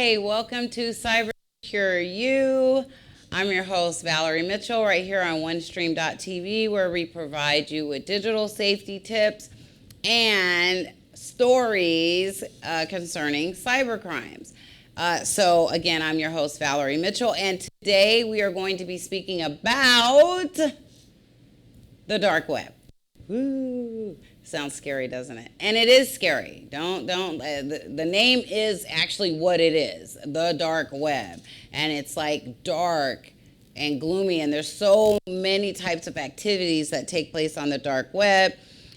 Hey, welcome to Cybersecureyou. I'm your host, Valerie Mitchell, right here on OneStream.tv, where we provide you with digital safety tips and stories concerning cybercrimes. So again, I'm your host, Valerie Mitchell, and today we are going to be speaking about the dark web. Woo. Sounds scary, doesn't it? And it is scary. The name is actually what it is, the dark web. And it's like dark and gloomy, and there's so many types of activities that take place on the dark web.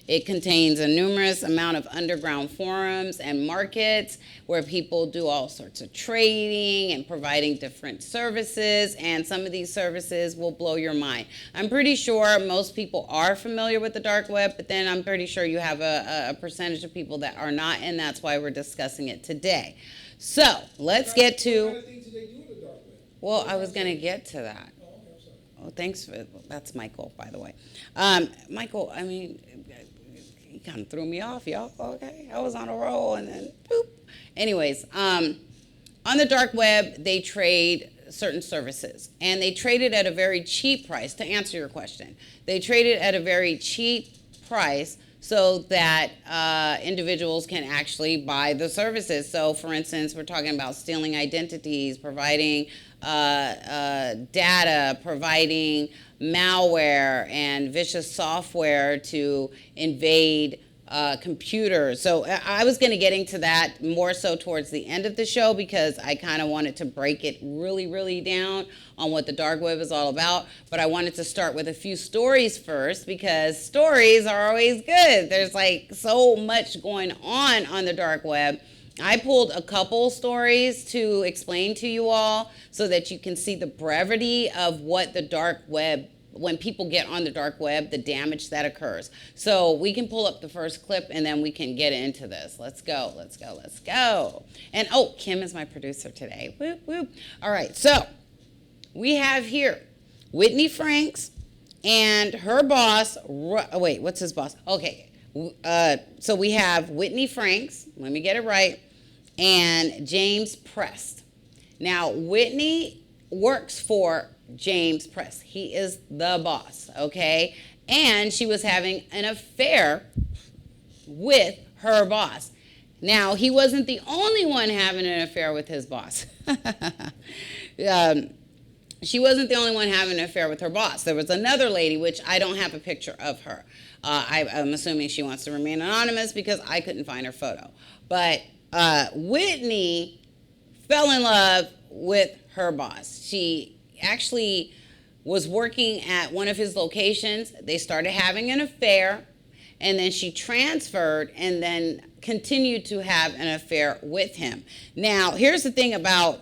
It contains a numerous amount of underground forums and markets where people do all sorts of trading and providing different services, and some of these services will blow your mind. I'm pretty sure most people are familiar with the dark web, but then I'm pretty sure you have a percentage of people that are not, and that's why we're discussing it today. So let's get to... Well, I was going to get to that. Oh, thanks for... That's Michael, by the way. Michael, I mean... He kind of threw me off, y'all. Okay, I was on a roll, and then boop. Anyways, on the dark web, they trade certain services, and they trade it at a very cheap price. To answer your question, they trade it at a very cheap price so that individuals can actually buy the services. So, for instance, we're talking about stealing identities, providing data, providing malware and vicious software to invade computers. So I was going to get into that more so towards the end of the show, because I kind of wanted to break it really down on what the dark web is all about. But I wanted to start with a few stories first, because stories are always good. There's like so much going on the dark web. I pulled a couple stories to explain to you all so that you can see the brevity of what the dark web, when people get on the dark web, the damage that occurs. So we can pull up the first clip and then we can get into this. Let's go. And oh, Kim is my producer today. Whoop, whoop. All right, so we have here Whitney Franks and her boss. Wait, what's his boss? Okay, so we have Whitney Franks. Let me get it right. And James Prest. Now, Whitney works for James Prest. He is the boss, okay? And she was having an affair with her boss. Now, he wasn't the only one having an affair with his boss. She wasn't the only one having an affair with her boss. There was another lady, which I don't have a picture of her. I'm assuming she wants to remain anonymous because I couldn't find her photo. But Whitney fell in love with her boss. She actually was working at one of his locations. They started having an affair, and then she transferred and then continued to have an affair with him. Now, here's the thing about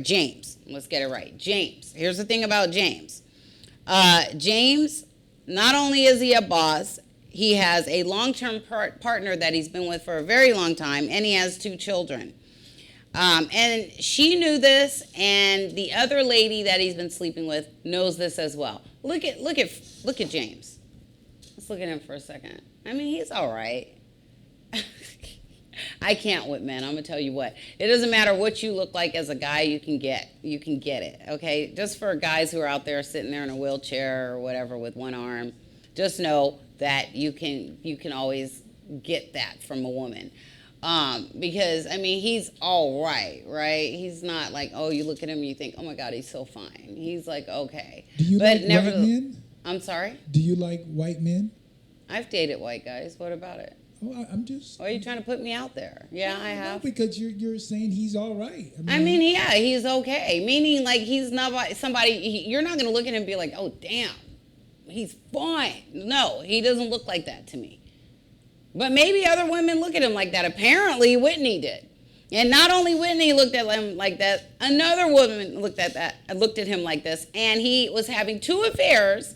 James. Let's get it right. James. Here's the thing about James. James, not only is he a boss, he has a long-term partner that he's been with for a very long time, and he has 2 children. And she knew this, and the other lady that he's been sleeping with knows this as well. Look at James. Let's look at him for a second. I mean, he's all right. I can't with men. I'm gonna tell you what. It doesn't matter what you look like as a guy. You can get it. Okay. Just for guys who are out there sitting there in a wheelchair or whatever with one arm, just know that you can always get that from a woman. Because, I mean, he's all right? He's not like, oh, you look at him and you think, oh my God, he's so fine. He's like, okay. Do you like white men? I'm sorry? Do you like white men? I've dated white guys. What about it? Oh, I'm just... Or are you trying to put me out there? Yeah, I have. No, because you're saying he's all right. Yeah, he's okay. Meaning, like, he's not somebody... You're not going to look at him and be like, oh, damn, he's fine. No, he doesn't look like that to me. But maybe other women look at him like that. Apparently, Whitney did. And not only Whitney looked at him like that, another woman looked at him like this, and he was having 2 affairs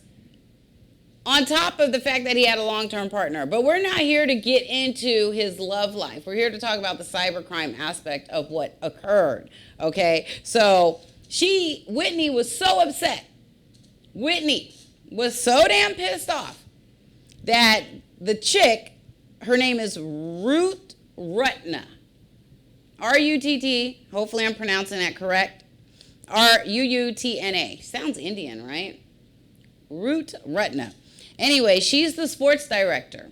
on top of the fact that he had a long-term partner. But we're not here to get into his love life. We're here to talk about the cybercrime aspect of what occurred, okay? So Whitney was so upset. Whitney was so damn pissed off that the chick, her name is Ruth Rutna. R-U-T-T, hopefully I'm pronouncing that correct, R-U-U-T-N-A. Sounds Indian, right? Ruth Rutna. Anyway, she's the sports director.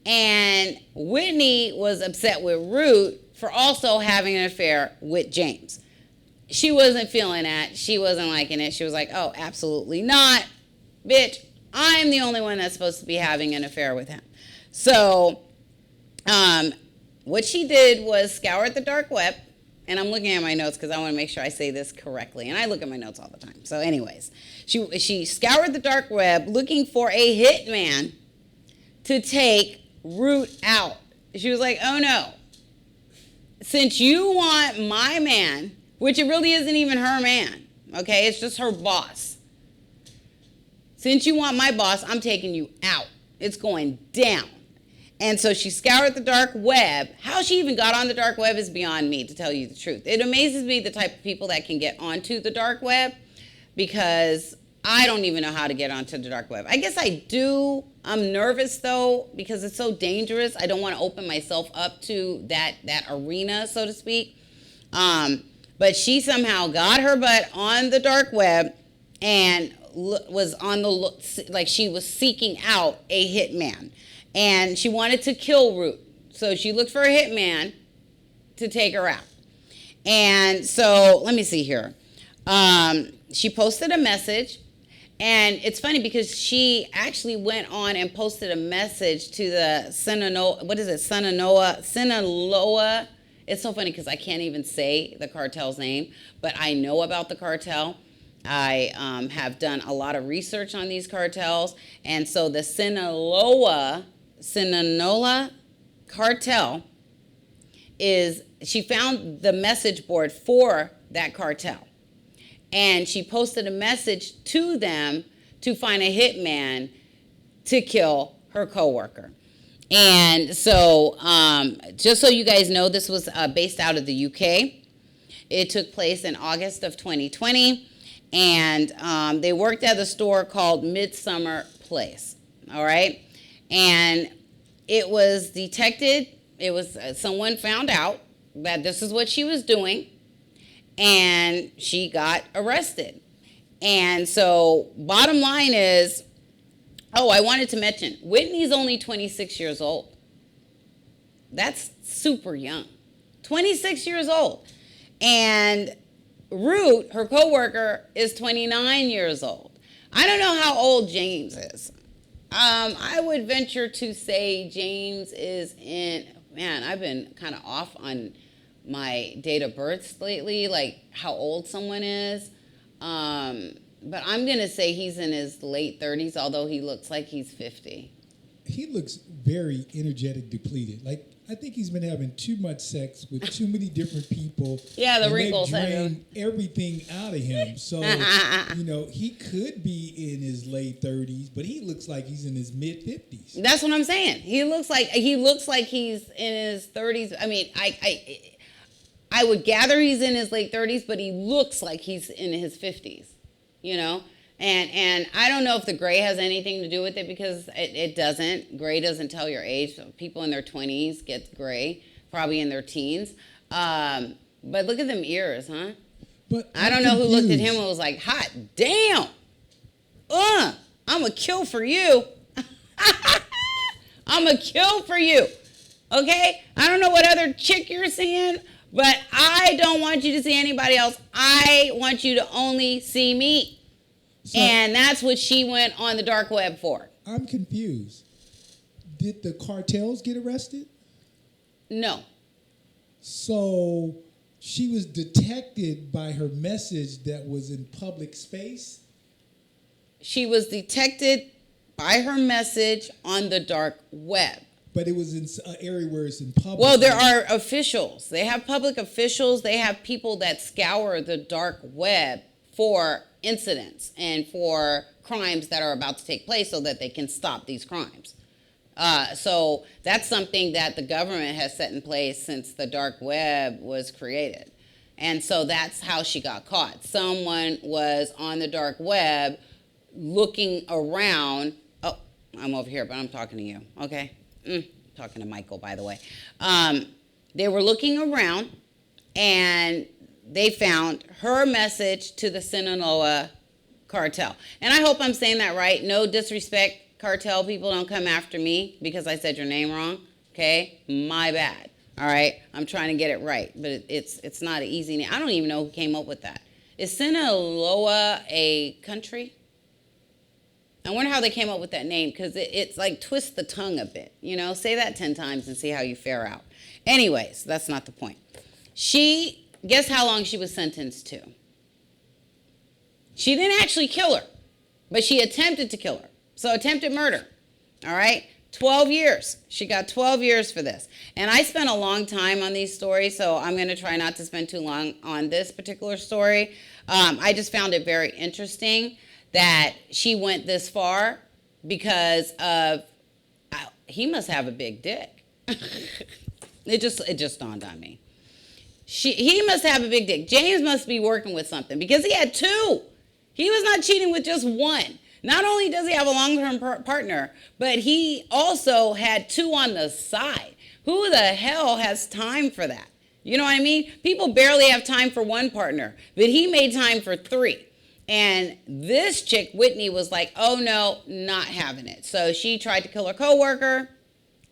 And Whitney was upset with Ruth for also having an affair with James. She wasn't feeling that. She wasn't liking it. She was like, oh, absolutely not. Bitch, I'm the only one that's supposed to be having an affair with him. So what she did was scour the dark web. And I'm looking at my notes because I want to make sure I say this correctly. And I look at my notes all the time. So anyways, she scoured the dark web looking for a hitman to take Ruth out. She was like, oh no. Since you want my man, which it really isn't even her man, okay? It's just her boss. Since you want my boss, I'm taking you out. It's going down. And so she scoured the dark web. How she even got on the dark web is beyond me, to tell you the truth. It amazes me the type of people that can get onto the dark web, because I don't even know how to get onto the dark web. I guess I do. I'm nervous, though, because it's so dangerous. I don't want to open myself up to that arena, so to speak. But she somehow got her butt on the dark web and was on the, like, she was seeking out a hitman. And she wanted to kill Ruth. So she looked for a hitman to take her out. And so, let me see here. She posted a message. And it's funny because she actually went on and posted a message to the Sinaloa. It's so funny because I can't even say the cartel's name, but I know about the cartel. I have done a lot of research on these cartels. And so the Sinaloa cartel she found the message board for that cartel. And she posted a message to them to find a hitman to kill her coworker. And so, just so you guys know, this was based out of the UK. It took place in August of 2020. And they worked at a store called Midsummer Place. All right? And it was detected. It was someone found out that this is what she was doing. And she got arrested. And so, bottom line is, I wanted to mention, Whitney's only 26 years old. That's super young. 26 years old. And Ruth, her coworker, is 29 years old. I don't know how old James is. I would venture to say James is I've been kind of off on my date of births lately, like how old someone is. But I'm going to say he's in his late 30s, although he looks like he's 50. He looks very energetic, depleted. Like, I think he's been having too much sex with too many different people. Yeah, the wrinkles. They've drained everything out of him. So, he could be in his late 30s, but he looks like he's in his mid-50s. That's what I'm saying. He looks like he's in his 30s. I mean, I would gather he's in his late 30s, but he looks like he's in his 50s, And I don't know if the gray has anything to do with it, because it doesn't. Gray doesn't tell your age. So people in their 20s get gray, probably in their teens. But look at them ears, huh? But I don't know who looked at him and was like, hot damn. I'm a kill for you. I'm a kill for you. Okay? I don't know what other chick you're seeing, but I don't want you to see anybody else. I want you to only see me. So, and that's what she went on the dark web for. I'm confused. Did the cartels get arrested? No. So she was detected by her message that was in public space? She was detected by her message on the dark web. But it was in an area where it's in public. Well, there are officials. They have public officials. They have people that scour the dark web for incidents and for crimes that are about to take place so that they can stop these crimes. So that's something that the government has set in place since the dark web was created. And so that's how she got caught. Someone was on the dark web looking around. Oh, I'm over here, but I'm talking to you, okay? Talking to Michael, by the way. They were looking around, and they found her message to the Sinaloa cartel. And I hope I'm saying that right. No disrespect, cartel people, don't come after me because I said your name wrong. Okay, my bad. All right, I'm trying to get it right, but it's not an easy name. I don't even know who came up with that. Is Sinaloa a country? I wonder how they came up with that name, because it's like twist the tongue a bit. You know, say that 10 times and see how you fare out. Anyways, that's not the point. Guess how long she was sentenced to? She didn't actually kill her, but she attempted to kill her. So attempted murder, all right? 12 years. She got 12 years for this. And I spent a long time on these stories, so I'm going to try not to spend too long on this particular story. I just found it very interesting that she went this far because of, he must have a big dick. It just dawned on me. He must have a big dick. James must be working with something because he had two. He was not cheating with just one. Not only does he have a long-term partner, but he also had two on the side. Who the hell has time for that? You know what I mean? People barely have time for one partner, but he made time for three. And this chick, Whitney, was like, oh no, not having it. So she tried to kill her coworker,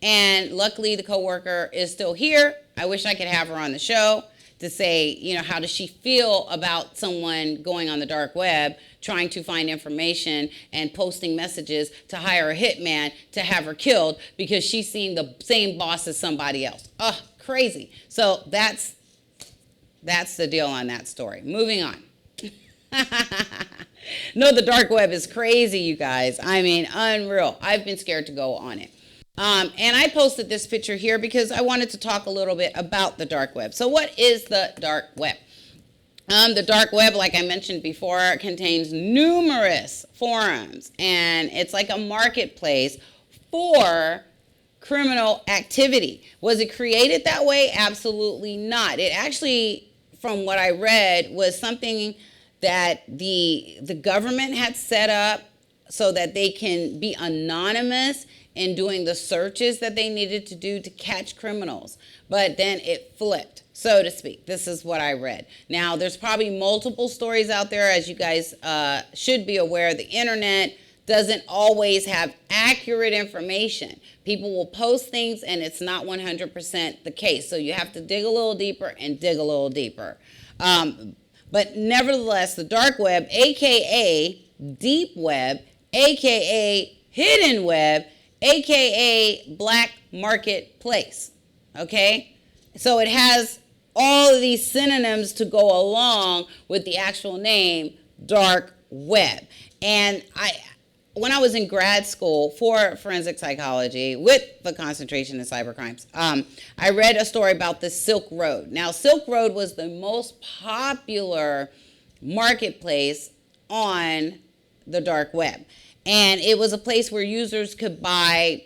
and luckily the coworker is still here. I wish I could have her on the show to say, you know, how does she feel about someone going on the dark web, trying to find information and posting messages to hire a hitman to have her killed because she's seen the same boss as somebody else. Oh, crazy. So that's the deal on that story. Moving on. No, the dark web is crazy, you guys. I mean, unreal. I've been scared to go on it. And I posted this picture here because I wanted to talk a little bit about the dark web. So what is the dark web? The dark web, like I mentioned before, contains numerous forums, and it's like a marketplace for criminal activity. Was it created that way? Absolutely not. It actually, from what I read, was something that the government had set up so that they can be anonymous in doing the searches that they needed to do to catch criminals. But then it flipped, so to speak. This is what I read. Now, there's probably multiple stories out there. As you guys should be aware, the internet doesn't always have accurate information. People will post things and it's not 100% the case. So you have to dig a little deeper and dig a little deeper. But nevertheless, the dark web, aka deep web, aka hidden web, aka black marketplace, okay? So it has all of these synonyms to go along with the actual name dark web. And when I was in grad school for forensic psychology with the concentration in cybercrimes, I read a story about the Silk Road. Now, Silk Road was the most popular marketplace on the dark web. And it was a place where users could buy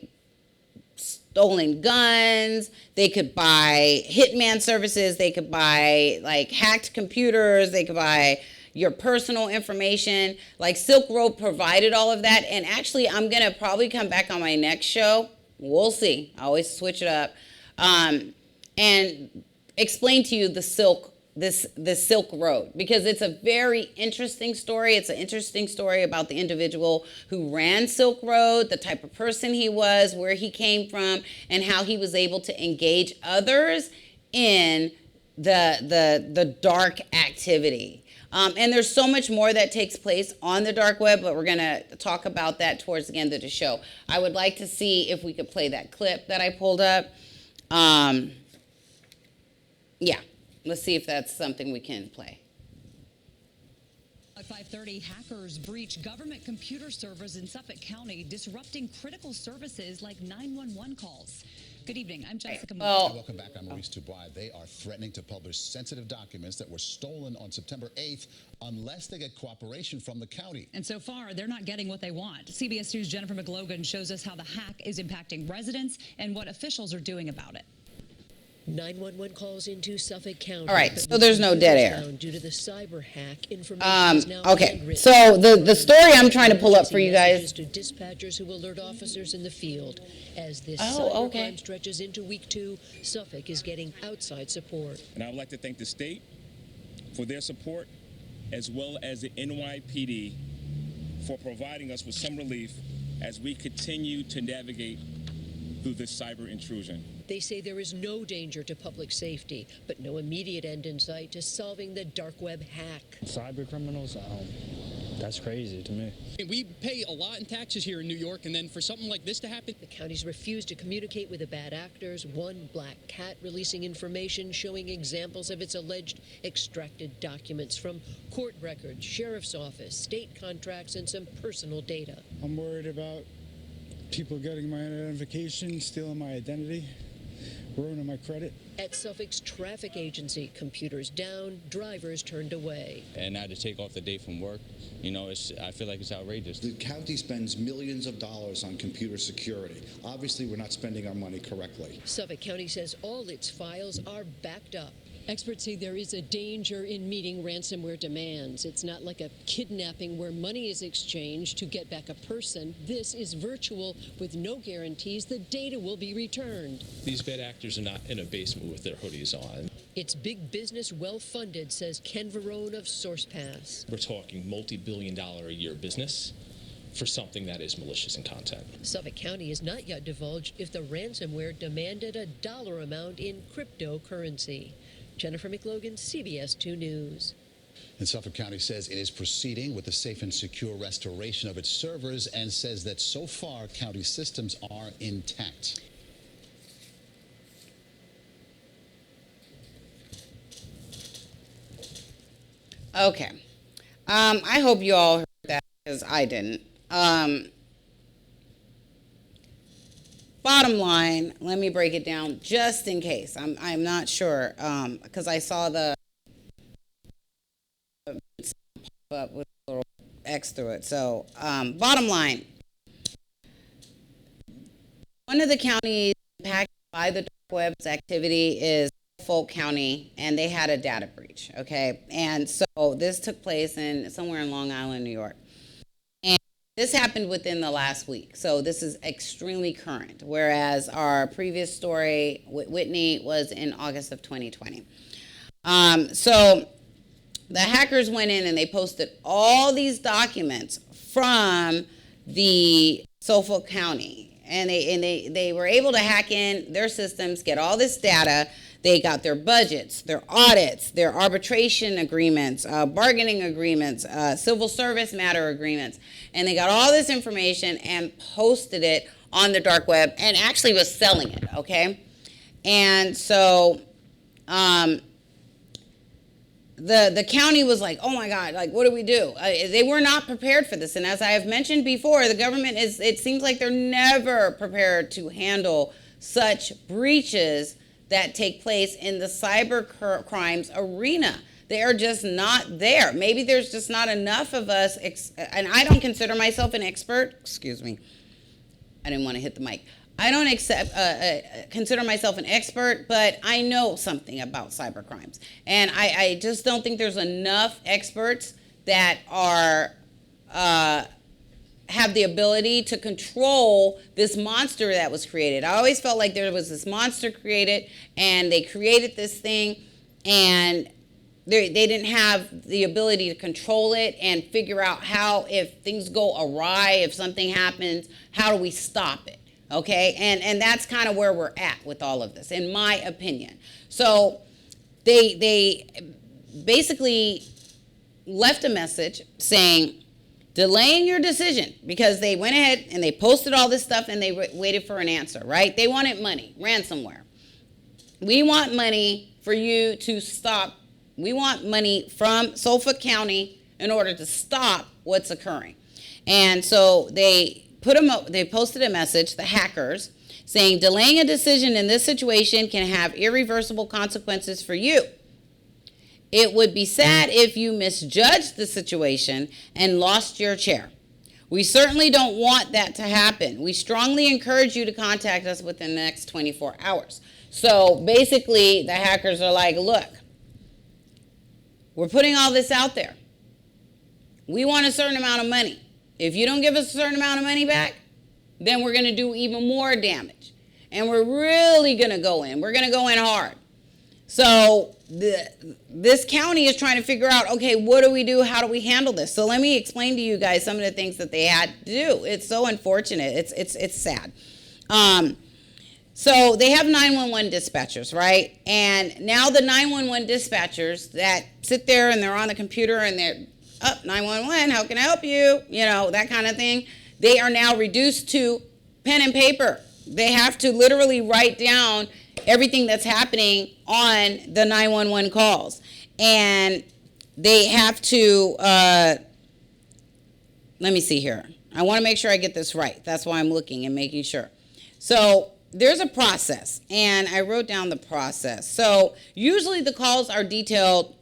stolen guns, they could buy hitman services, they could buy like hacked computers, they could buy your personal information. Like Silk Road provided all of that. And actually, I'm going to probably come back on my next show. We'll see. I always switch it up. And explain to you the Silk Road, because it's a very interesting story. It's an interesting story about the individual who ran Silk Road, the type of person he was, where he came from, and how he was able to engage others in the dark activity. And there's so much more that takes place on the dark web, but we're going to talk about that towards the end of the show. I would like to see if we could play that clip that I pulled up. Yeah. Let's see if that's something we can play. At 5:30, hackers breach government computer servers in Suffolk County, disrupting critical services like 911 calls. Good evening. I'm Jessica. Welcome back. I'm Maurice Dubois. They are threatening to publish sensitive documents that were stolen on September 8th unless they get cooperation from the county. And so far, they're not getting what they want. CBS News' Jennifer McLogan shows us how the hack is impacting residents and what officials are doing about it. 911 calls into Suffolk County. All right, so there's no dead air. Due to the cyber hack, information is now Okay, handwritten. so the story I'm trying to pull up for you guys. To dispatchers who alert officers in the field. As this Oh, okay. cybercrime stretches into week 2, Suffolk is getting outside support. And I would like to thank the state for their support, as well as the NYPD for providing us with some relief as we continue to navigate through this cyber intrusion. They say there is no danger to public safety, but no immediate end in sight to solving the dark web hack. Cyber criminals, that's crazy to me. We pay a lot in taxes here in New York, and then for something like this to happen. The counties refuse to communicate with the bad actors. One black cat releasing information showing examples of its alleged extracted documents from court records, sheriff's office, state contracts, and some personal data. I'm worried about people getting my identification, stealing my identity, ruining my credit. At Suffolk's traffic agency, computers down, drivers turned away. And now to take off the day from work, I feel like it's outrageous. The county spends millions of dollars on computer security. Obviously, we're not spending our money correctly. Suffolk County says all its files are backed up. Experts say there is a danger in meeting ransomware demands. It's not like a kidnapping where money is exchanged to get back a person. This is virtual with no guarantees the data will be returned. These bad actors are not in a basement with their hoodies on. It's big business, well-funded, says Ken Verone of SourcePass. We're talking multi-billion-dollar-a-year business for something that is malicious in content. Suffolk County has not yet divulged if the ransomware demanded a dollar amount in cryptocurrency. Jennifer McLogan, CBS 2 News. And Suffolk County says it is proceeding with the safe and secure restoration of its servers and says that so far county systems are intact. Okay. I hope you all heard that because I didn't. Bottom line, let me break it down just in case. I'm not sure because I saw the up with a little X through it. So bottom line, one of the counties impacted by the dark web's activity is Suffolk County, and they had a data breach. Okay, and so this took place somewhere in Long Island, New York. This happened within the last week, so this is extremely current, whereas our previous story with Whitney was in August of 2020. So the hackers went in and they posted all these documents from the Suffolk County, and they were able to hack in their systems, get all this data. They got their budgets, their audits, their arbitration agreements, bargaining agreements, civil service matter agreements, and they got all this information and posted it on the dark web and actually was selling it, okay? And so the county was like, oh my God, like what do we do? They were not prepared for this, and as I have mentioned before, the government it seems like they're never prepared to handle such breaches that take place in the cybercrimes arena. They are just not there. Maybe there's just not enough of us, and I don't consider myself an expert. Excuse me. I didn't want to hit the mic. I don't consider myself an expert, but I know something about cybercrimes. And I just don't think there's enough experts that are have the ability to control this monster that was created. I always felt like there was this monster created, and they created this thing, and they didn't have the ability to control it and figure out how, if things go awry, if something happens, how do we stop it, okay? And that's kind of where we're at with all of this, in my opinion. So they basically left a message saying, delaying your decision, because they went ahead and they posted all this stuff and they waited for an answer, right? They wanted money, ransomware. We want money for you to stop. We want money from Suffolk County in order to stop what's occurring. And so they posted a message, the hackers, saying delaying a decision in this situation can have irreversible consequences for you. It would be sad if you misjudged the situation and lost your chair. We certainly don't want that to happen. We strongly encourage you to contact us within the next 24 hours. So basically, the hackers are like, look, we're putting all this out there. We want a certain amount of money. If you don't give us a certain amount of money back, then we're going to do even more damage. And we're really going to go in. We're going to go in hard. So this county is trying to figure out, okay, what do we do? How do we handle this? So let me explain to you guys some of the things that they had to do. It's so unfortunate. It's sad. So they have 911 dispatchers, right? And now the 911 dispatchers that sit there and they're on the computer and they're, 911, how can I help you? You know, that kind of thing. They are now reduced to pen and paper. They have to literally write down everything that's happening on the 911 calls. And they have to, let me see here. I want to make sure I get this right. That's why I'm looking and making sure. So there's a process, and I wrote down the process. So usually the calls are detailed.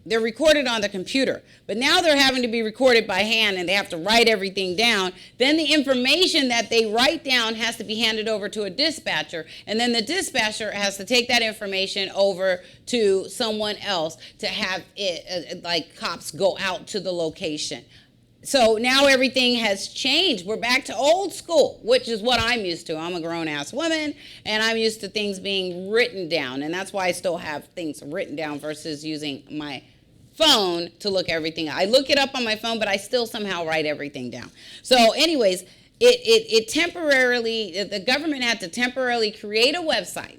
They're recorded on the computer, but now they're having to be recorded by hand and they have to write everything down. Then the information that they write down has to be handed over to a dispatcher, and then the dispatcher has to take that information over to someone else to have it, like cops go out to the location. So now everything has changed. We're back to old school, which is what I'm used to. I'm a grown-ass woman, and I'm used to things being written down, and that's why I still have things written down versus using my phone to look everything. I look it up on my phone, but I still somehow write everything down. So anyways, it temporarily, the government had to temporarily create a website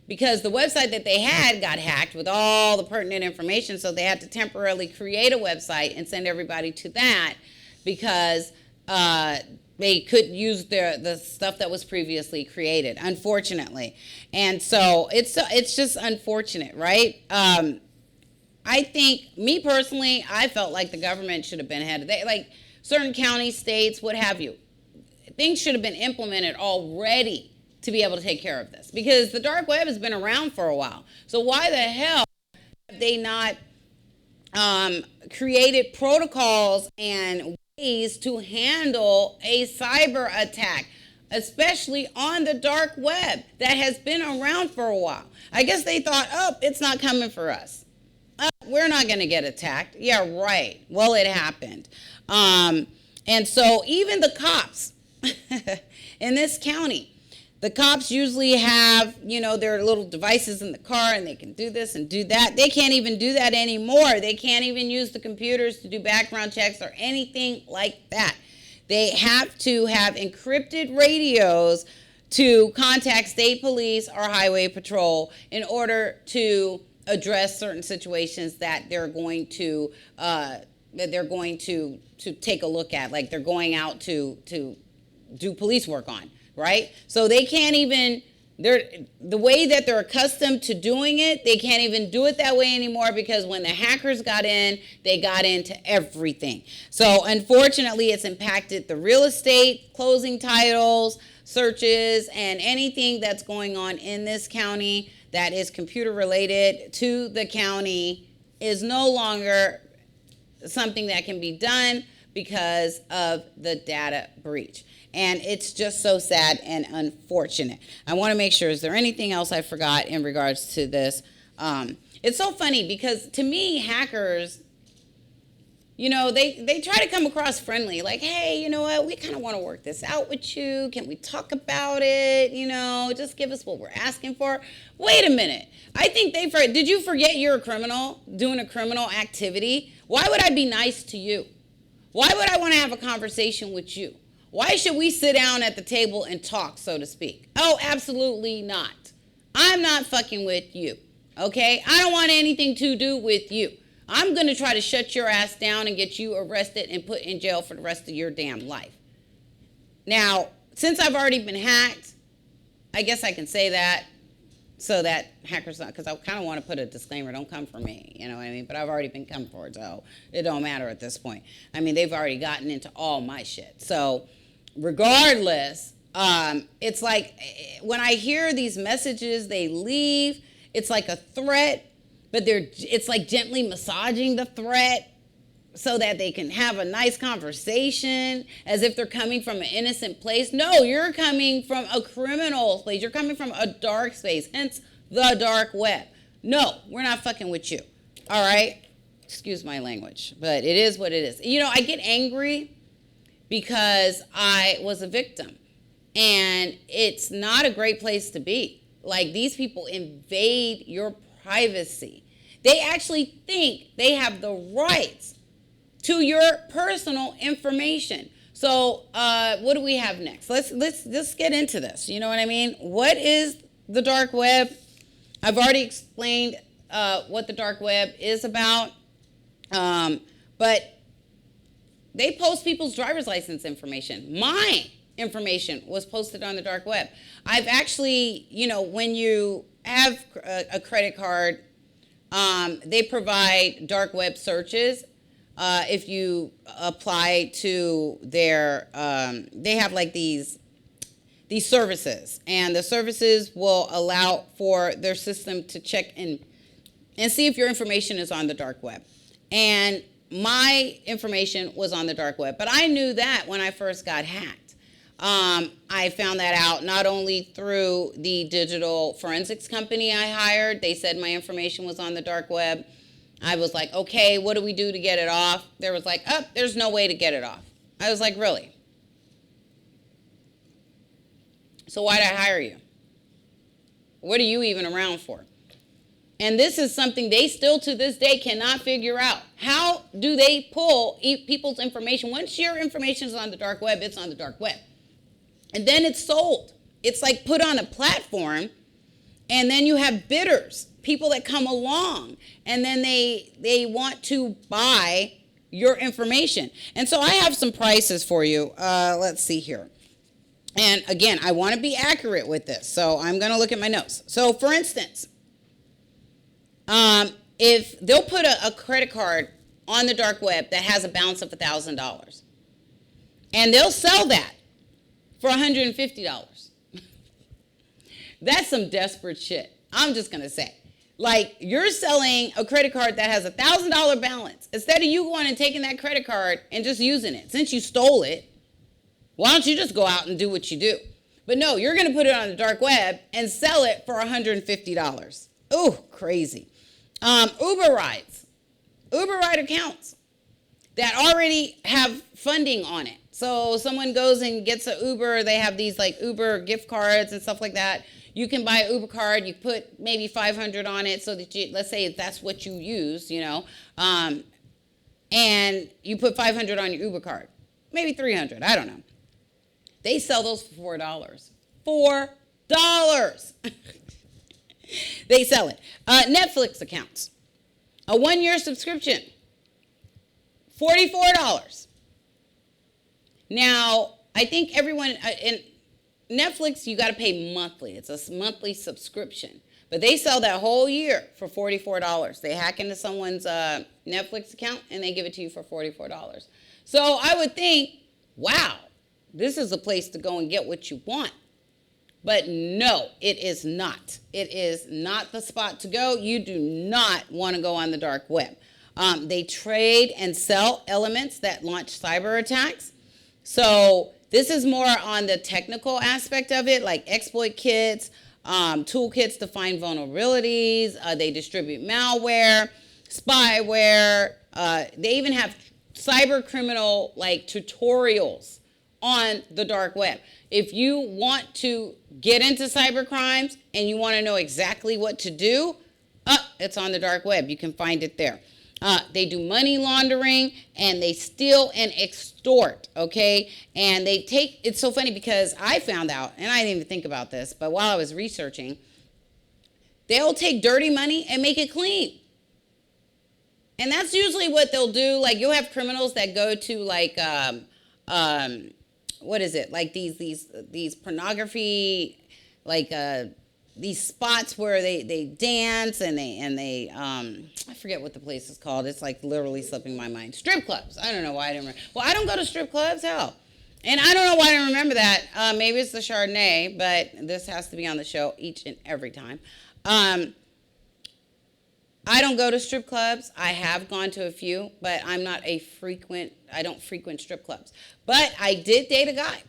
because the website that they had got hacked with all the pertinent information, so they had to temporarily create a website and send everybody to that because they couldn't use the stuff that was previously created, unfortunately. And so it's just unfortunate, right? I think, me personally, I felt like the government should have been ahead of that. Like certain counties, states, what have you. Things should have been implemented already to be able to take care of this. Because the dark web has been around for a while. So why the hell have they not created protocols and ways to handle a cyber attack, especially on the dark web that has been around for a while? I guess they thought, oh, it's not coming for us. We're not going to get attacked. Yeah, right. Well, it happened. And so even the cops in this county, the cops usually have, their little devices in the car and they can do this and do that. They can't even do that anymore. They can't even use the computers to do background checks or anything like that. They have to have encrypted radios to contact state police or highway patrol in order to address certain situations that they're going to take a look at, like they're going out to do police work on, right? So they can't even, the way that they're accustomed to doing it, they can't even do it that way anymore because when the hackers got in, they got into everything. So unfortunately, it's impacted the real estate, closing titles, searches, and anything that's going on in this county that is computer related to the county is no longer something that can be done because of the data breach. And it's just so sad and unfortunate. I want to make sure, is there anything else I forgot in regards to this? It's so funny because to me, hackers, they try to come across friendly, like, hey, you know what, we kind of want to work this out with you. Can we talk about it? Just give us what we're asking for. Wait a minute. I think did you forget you're a criminal doing a criminal activity? Why would I be nice to you? Why would I want to have a conversation with you? Why should we sit down at the table and talk, so to speak? Oh, absolutely not. I'm not fucking with you, okay? I don't want anything to do with you. I'm going to try to shut your ass down and get you arrested and put in jail for the rest of your damn life. Now, since I've already been hacked, I guess I can say that so that hackers not, because I kind of want to put a disclaimer, don't come for me, you know what I mean? But I've already been come for, so it don't matter at this point. I mean, they've already gotten into all my shit. So regardless, it's like when I hear these messages, they leave, it's like a threat. But it's like gently massaging the threat. so that they can have a nice conversation as if they're coming from an innocent place. No, you're coming from a criminal place. You're coming from a dark space, hence the dark web. No, we're not fucking with you. All right? Excuse my language, but it is what it is. You know, I get angry because I was a victim, and it's not a great place to be. Like, these people invade your privacy. They actually think they have the rights to your personal information. So what do we have next? Let's get into this. You know what I mean? What is the dark web? I've already explained what the dark web is about. But they post people's driver's license information. My information was posted on the dark web. I've actually, you know, when you have a credit card, they provide dark web searches. If you apply to their, they have like these services, and the services will allow for their system to check and see if your information is on the dark web. And my information was on the dark web, but I knew that when I first got hacked. I found that out not only through the digital forensics company I hired. They said my information was on the dark web. I was like, okay, what do we do to get it off? There was like, oh, there's no way to get it off. I was like, really? So why'd I hire you? What are you even around for? And this is something they still to this day cannot figure out. How do they pull people's information? Once your information is on the dark web, it's on the dark web. And then it's sold. It's like put on a platform, and then you have bidders, people that come along, and then they want to buy your information. And so I have some prices for you. Let's see here. And again, I want to be accurate with this, so I'm going to look at my notes. So for instance, if they'll put a credit card on the dark web that has a balance of $1,000, and they'll sell that for $150. That's some desperate shit. I'm just going to say. Like, you're selling a credit card that has a $1,000 balance. Instead of you going and taking that credit card and just using it, since you stole it, why don't you just go out and do what you do? But no, you're going to put it on the dark web and sell it for $150. Ooh, crazy. Uber rides. Uber ride accounts that already have funding on it. So someone goes and gets an Uber. They have these like Uber gift cards and stuff like that. You can buy an Uber card. You put maybe $500 on it so that you, let's say that's what you use, you know, and you put $500 on your Uber card, maybe $300. I don't know. They sell those for $4. $4. They sell it. Netflix accounts. A 1-year subscription. $44. Now, I think everyone in Netflix, you got to pay monthly. It's a monthly subscription. But they sell that whole year for $44. They hack into someone's Netflix account and they give it to you for $44. So I would think, wow, this is a place to go and get what you want. But no, it is not. It is not the spot to go. You do not want to go on the dark web. They trade and sell elements that launch cyber attacks. So this is more on the technical aspect of it, like exploit kits, toolkits to find vulnerabilities. They distribute malware, spyware. They even have cyber criminal like tutorials on the dark web. If you want to get into cybercrimes and you want to know exactly what to do, it's on the dark web. You can find it there. They do money laundering and they steal and extort, okay? And they take, it's so funny because I found out, and I didn't even think about this, but while I was researching, they'll take dirty money and make it clean. And that's usually what they'll do. Like, you'll have criminals that go to like, what is it? Like these pornography, like these spots where they dance and they I forget what the place is called. It's like literally slipping my mind. Strip clubs. I don't know why I didn't remember. Well, I don't go to strip clubs, hell. And I don't know why I didn't remember that. Maybe it's the Chardonnay, but this has to be on the show each and every time. I I don't go to strip clubs. I have gone to a few, but I don't frequent strip clubs. But I did date a guy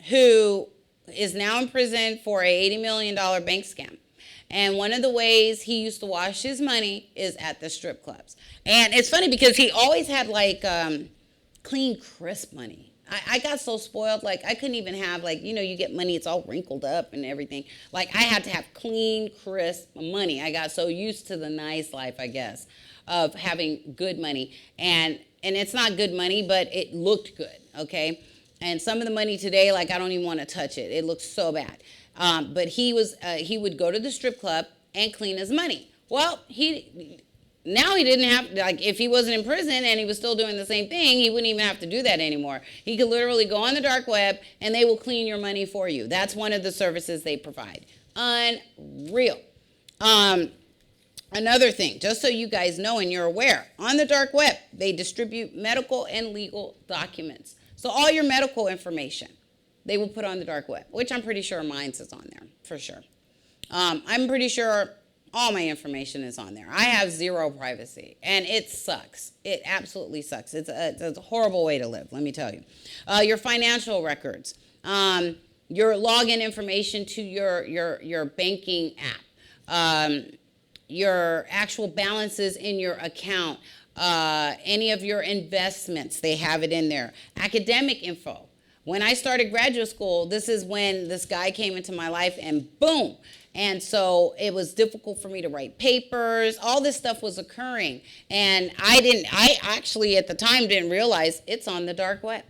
who is now in prison for a $80 million bank scam. And one of the ways he used to wash his money is at the strip clubs. And it's funny because he always had like clean, crisp money. I got so spoiled, like I couldn't even have like, you get money, it's all wrinkled up and everything. Like I had to have clean, crisp money. I got so used to the nice life, I guess, of having good money. And it's not good money, but it looked good, okay? And some of the money today, like I don't even want to touch it. It looks so bad. But he would go to the strip club and clean his money. Well, now he didn't have, like, if he wasn't in prison and he was still doing the same thing, he wouldn't even have to do that anymore. He could literally go on the dark web and they will clean your money for you. That's one of the services they provide. Unreal. Another thing, just so you guys know and you're aware, on the dark web, they distribute medical and legal documents. So all your medical information, they will put on the dark web, which I'm pretty sure mine's is on there, for sure. I'm pretty sure all my information is on there. I have zero privacy, and it sucks. It absolutely sucks. It's a horrible way to live, let me tell you. Your financial records, your login information to your banking app, your actual balances in your account, any of your investments, they have it in there. Academic info. When I started graduate school, this is when this guy came into my life and boom. And so it was difficult for me to write papers. All this stuff was occurring. And I actually at the time didn't realize it's on the dark web.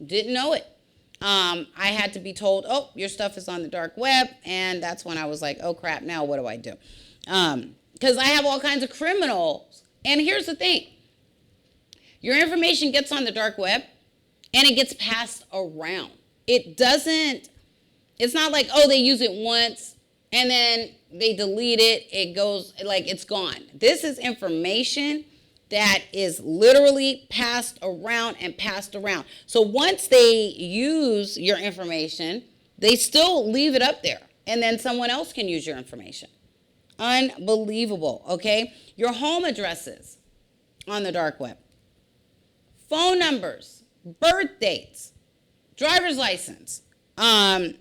Didn't know it. I had to be told, oh, your stuff is on the dark web. And that's when I was like, oh crap, now what do I do? Because I have all kinds of criminals. And here's the thing. Your information gets on the dark web and it gets passed around. It's not like, oh, they use it once and then they delete it. It goes, like, it's gone. This is information that is literally passed around and passed around. So once they use your information, they still leave it up there. And then someone else can use your information. Unbelievable, okay? Your home addresses on the dark web. Phone numbers, birth dates, driver's license, and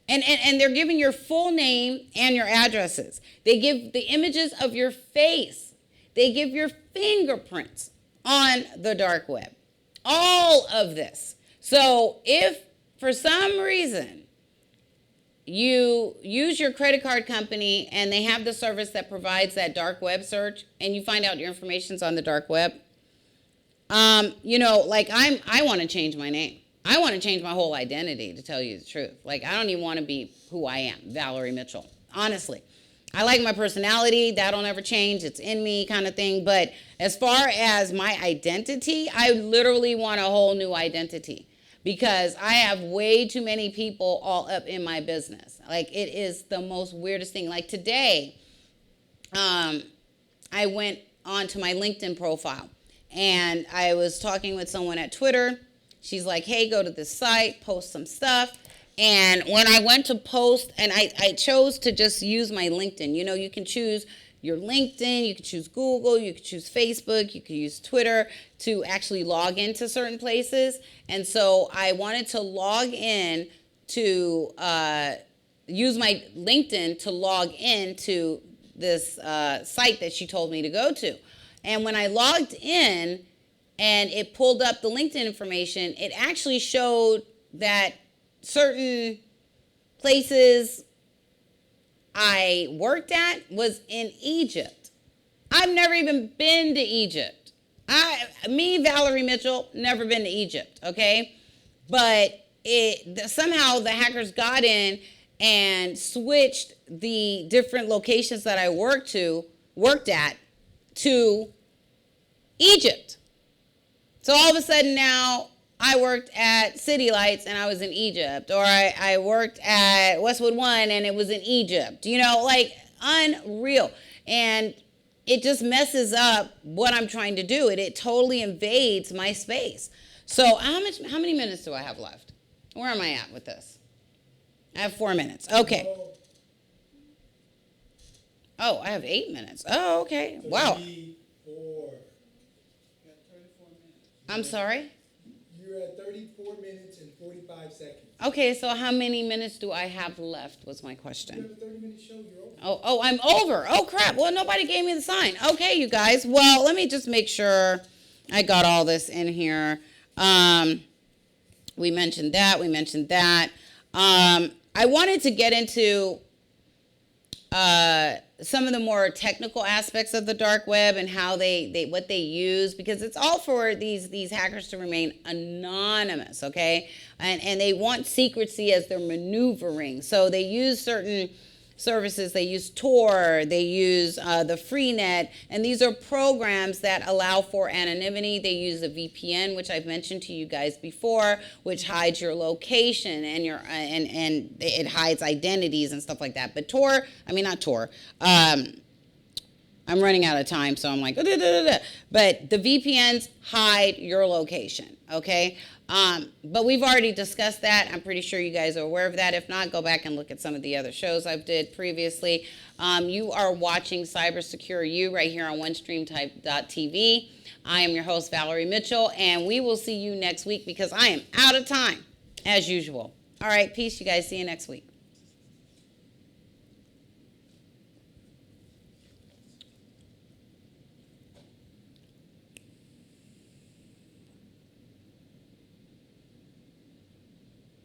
they're giving your full name and your addresses. They give the images of your face. They give your fingerprints on the dark web. All of this. So if for some reason you use your credit card company and they have the service that provides that dark web search and you find out your information's on the dark web, like I want to change my name. I want to change my whole identity, to tell you the truth. Like, I don't even want to be who I am, Valerie Mitchell. Honestly. I like my personality. That'll never change. It's in me kind of thing. But as far as my identity, I literally want a whole new identity because I have way too many people all up in my business. Like, it is the most weirdest thing. Like, today, I went onto my LinkedIn profile, and I was talking with someone at Twitter. She's like, hey, go to this site, post some stuff. And when I went to post, and I chose to just use my LinkedIn. You know, you can choose your LinkedIn, you can choose Google, you can choose Facebook, you can use Twitter to actually log into certain places. And so I wanted to log in to use my LinkedIn to log into this site that she told me to go to. And when I logged in and it pulled up the LinkedIn information, it actually showed that certain places I worked at was in Egypt. I've never even been to Egypt. Valerie Mitchell, never been to Egypt, okay? But somehow the hackers got in and switched the different locations that I worked at to Egypt. So all of a sudden now I worked at City Lights and I was in Egypt, or I worked at Westwood One and it was in Egypt, like unreal. And it just messes up what I'm trying to do. It totally invades my space. So how many minutes do I have left? Where am I at with this? I have 4 minutes. Okay. Oh, I have 8 minutes. Oh, okay. Wow. 34. I'm sorry? You're at 34 minutes and 45 seconds. Okay, so how many minutes do I have left was my You question. have a 30-minute show. You're over. Oh, I'm over. Oh, crap. Well, nobody gave me the sign. Okay, you guys. Well, let me just make sure I got all this in here. We mentioned that. I wanted to get into some of the more technical aspects of the dark web and how what they use, because it's all for these hackers to remain anonymous, okay? And they want secrecy as they're maneuvering. So they use certain services. They use Tor, they use the Freenet, and these are programs that allow for anonymity. They use a VPN, which I've mentioned to you guys before, which hides your location and and it hides identities and stuff like that. But not Tor. I'm running out of time, so I'm like, but the VPNs hide your location, okay? But we've already discussed that. I'm pretty sure you guys are aware of that. If not, go back and look at some of the other shows I've did previously. You are watching Secure You right here on OneStream.tv. I am your host, Valerie Mitchell, and we will see you next week because I am out of time, as usual. All right, peace, you guys. See you next week.